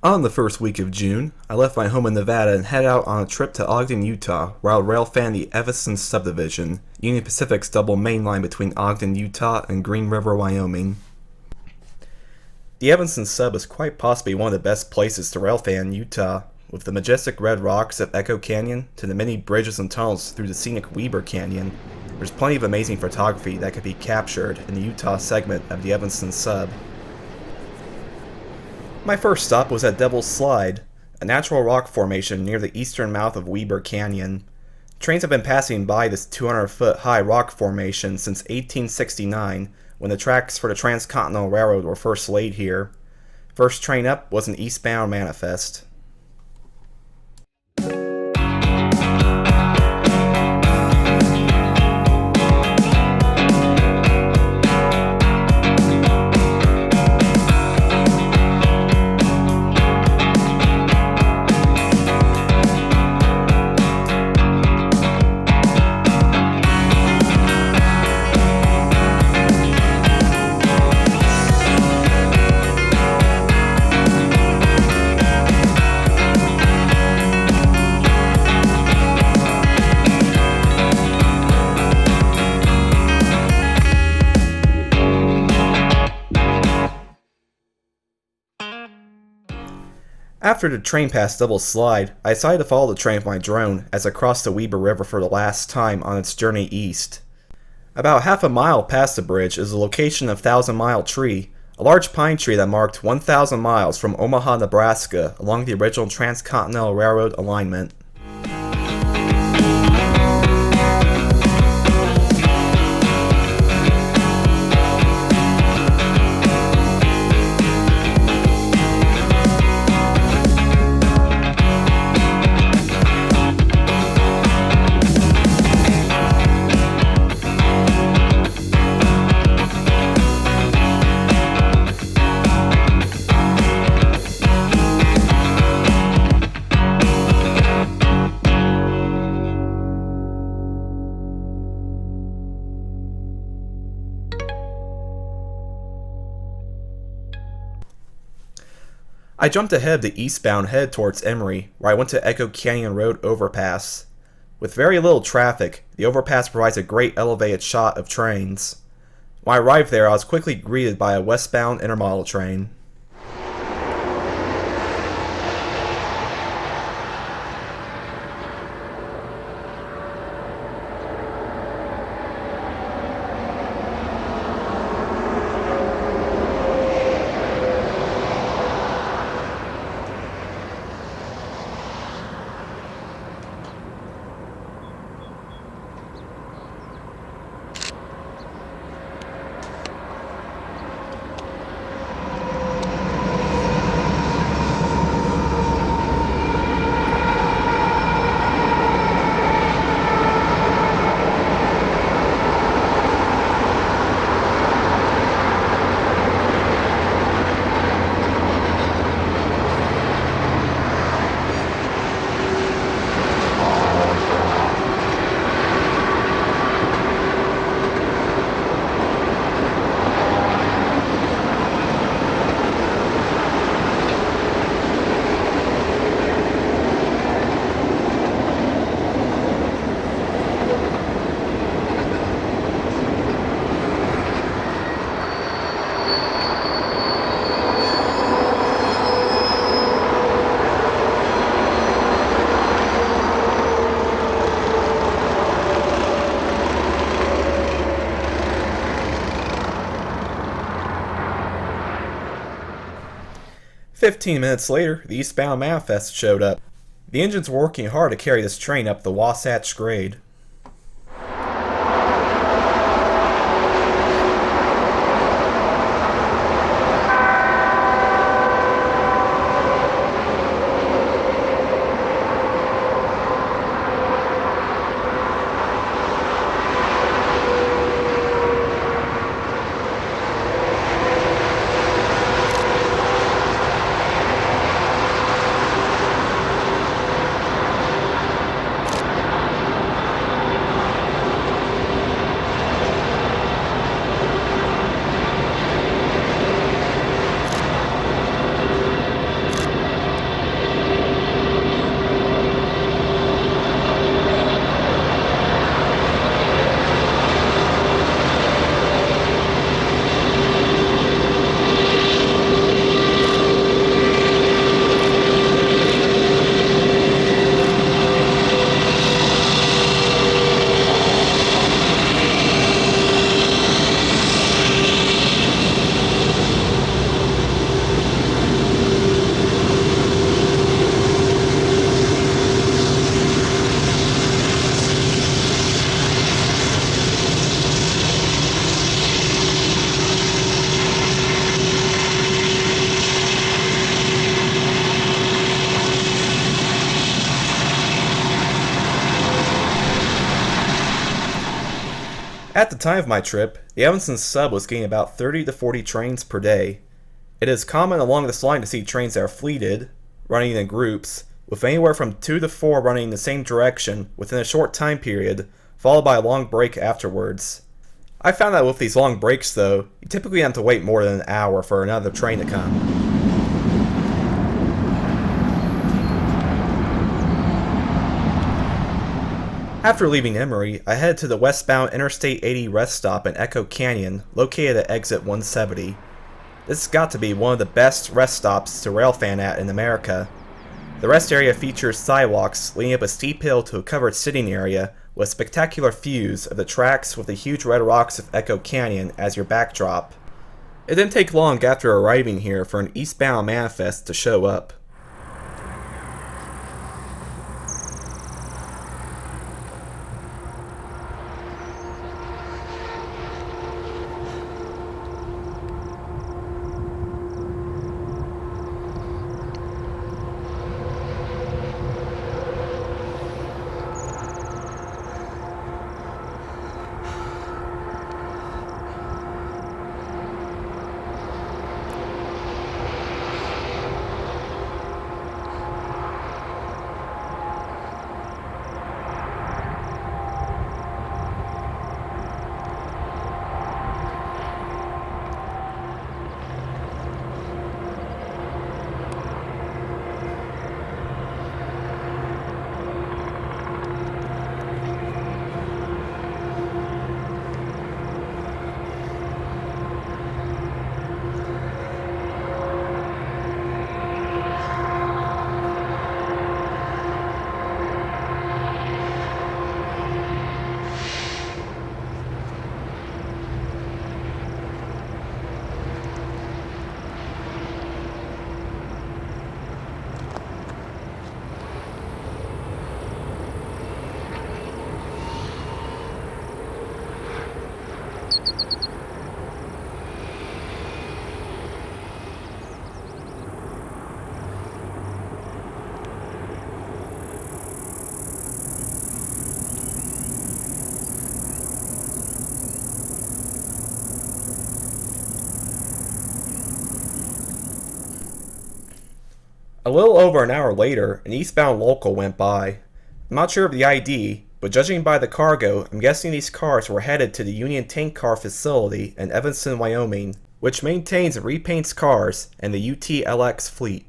On the first week of June, I left my home in Nevada and headed out on a trip to Ogden, Utah, where I'll railfan the Evanston Subdivision, Union Pacific's double mainline between Ogden, Utah and Green River, Wyoming. The Evanston Sub is quite possibly one of the best places to railfan in Utah, with the majestic red rocks of Echo Canyon to the many bridges and tunnels through the scenic Weber Canyon. There's plenty of amazing photography that could be captured in the Utah segment of the Evanston Sub. My first stop was at Devil's Slide, a natural rock formation near the eastern mouth of Weber Canyon. Trains have been passing by this 200-foot high rock formation since 1869, when the tracks for the Transcontinental Railroad were first laid here. First train up was an eastbound manifest. After the train passed Devil's Slide, I decided to follow the train with my drone as I crossed the Weber River for the last time on its journey east. About half a mile past the bridge is the location of Thousand Mile Tree, a large pine tree that marked 1,000 miles from Omaha, Nebraska along the original Transcontinental Railroad alignment. I jumped ahead of the eastbound head towards Emory, where I went to Echo Canyon Road overpass. With very little traffic, the overpass provides a great elevated shot of trains. When I arrived there, I was quickly greeted by a westbound intermodal train. "15 minutes later, the eastbound manifest showed up. The engines were working hard to carry this train up the Wasatch grade. At the time of my trip, the Evanston Sub was getting about 30 to 40 trains per day. It is common along this line to see trains that are fleeted, running in groups, with anywhere from 2 to 4 running in the same direction within a short time period, followed by a long break afterwards. I found that with these long breaks though, you typically have to wait more than an hour for another train to come. After leaving Emory, I headed to the westbound Interstate 80 rest stop in Echo Canyon, located at exit 170. This has got to be one of the best rest stops to railfan at in America. The rest area features sidewalks leading up a steep hill to a covered sitting area with spectacular views of the tracks with the huge red rocks of Echo Canyon as your backdrop. It didn't take long after arriving here for an eastbound manifest to show up. A little over an hour later, an eastbound local went by. I'm not sure of the ID, but judging by the cargo, I'm guessing these cars were headed to the Union Tank Car facility in Evanston, Wyoming, which maintains and repaints cars and the UTLX fleet.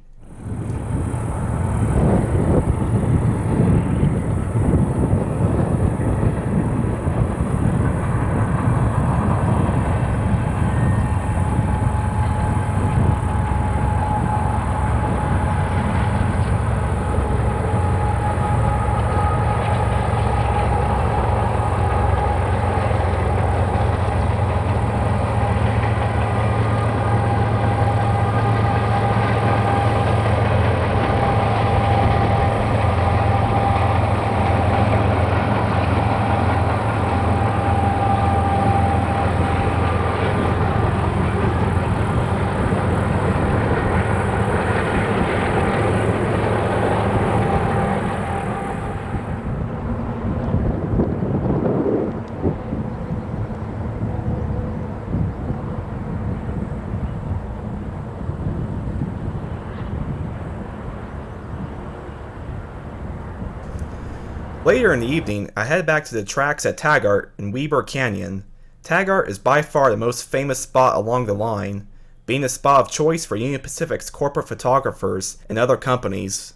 Later in the evening, I head back to the tracks at Taggart in Weber Canyon. Taggart is by far the most famous spot along the line, being the spot of choice for Union Pacific's corporate photographers and other companies.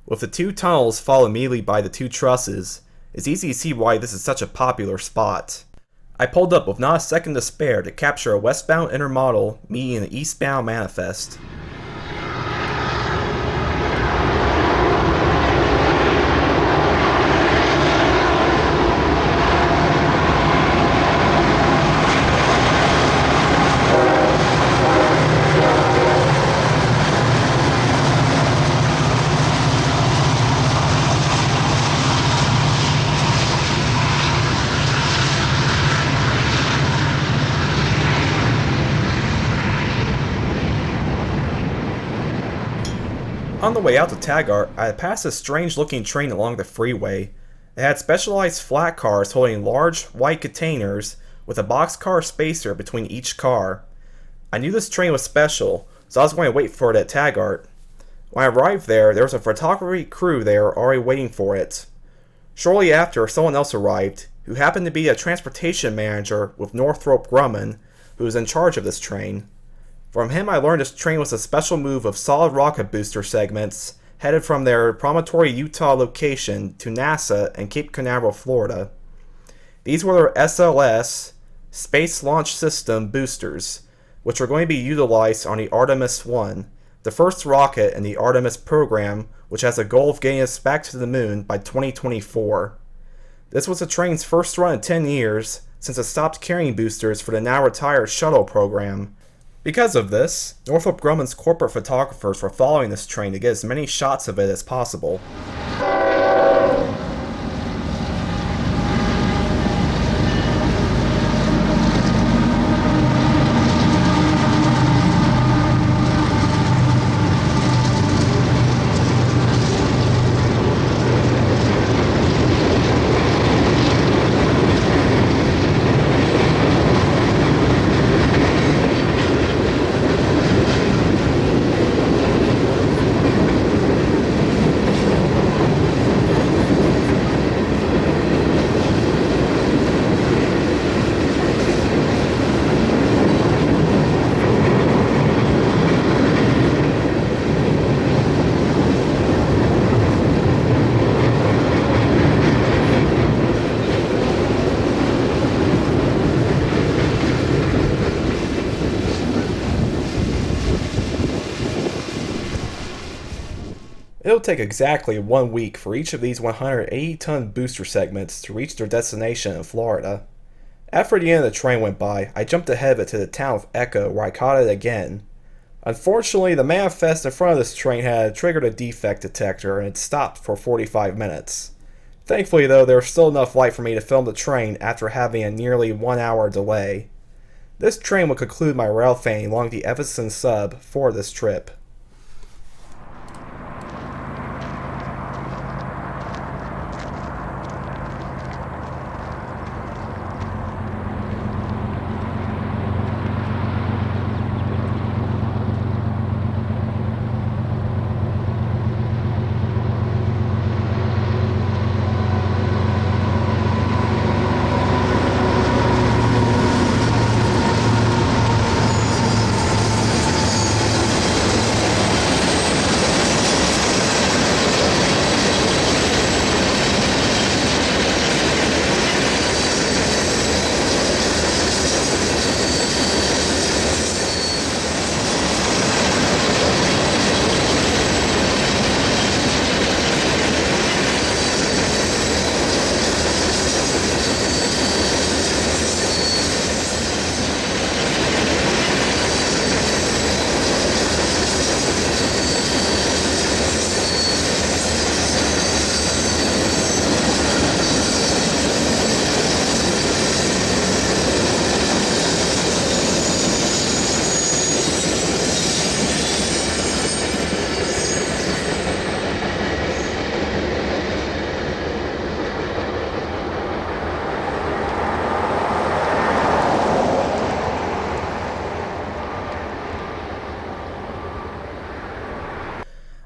With the two tunnels followed immediately by the two trusses, it's easy to see why this is such a popular spot. I pulled up with not a second to spare to capture a westbound intermodal meeting an eastbound manifest. On the way out to Taggart, I had passed a strange-looking train along the freeway. It had specialized flat cars holding large, white containers with a boxcar spacer between each car. I knew this train was special, so I was going to wait for it at Taggart. When I arrived there was a photography crew there already waiting for it. Shortly after, someone else arrived, who happened to be a transportation manager with Northrop Grumman, who was in charge of this train. From him I learned this train was a special move of solid rocket booster segments headed from their Promontory, Utah location to NASA in Cape Canaveral, Florida. These were their SLS, Space Launch System boosters, which are going to be utilized on the Artemis 1, the first rocket in the Artemis program, which has a goal of getting us back to the moon by 2024. This was the train's first run in 10 years, since it stopped carrying boosters for the now retired shuttle program. Because of this, Northrop Grumman's corporate photographers were following this train to get as many shots of it as possible. It'll take exactly 1 week for each of these 180-ton booster segments to reach their destination in Florida. After the end of the train went by, I jumped ahead of it to the town of Echo, where I caught it again. Unfortunately, the manifest in front of this train had triggered a defect detector and it stopped for 45 minutes. Thankfully though, there was still enough light for me to film the train after having a nearly 1 hour delay. This train will conclude my railfanning along the Evanston Sub for this trip.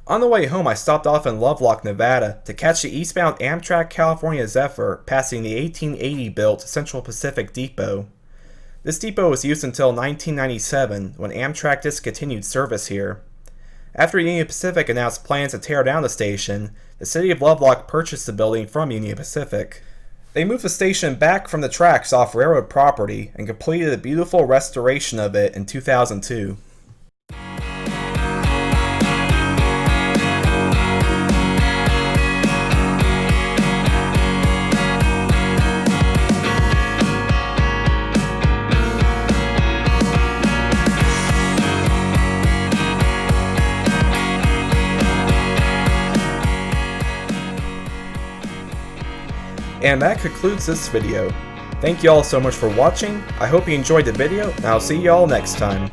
On the way home, I stopped off in Lovelock, Nevada to catch the eastbound Amtrak California Zephyr passing the 1880-built Central Pacific Depot. This depot was used until 1997 when Amtrak discontinued service here. After Union Pacific announced plans to tear down the station, the city of Lovelock purchased the building from Union Pacific. They moved the station back from the tracks off railroad property and completed a beautiful restoration of it in 2002. And that concludes this video. Thank you all so much for watching. I hope you enjoyed the video, and I'll see you all next time.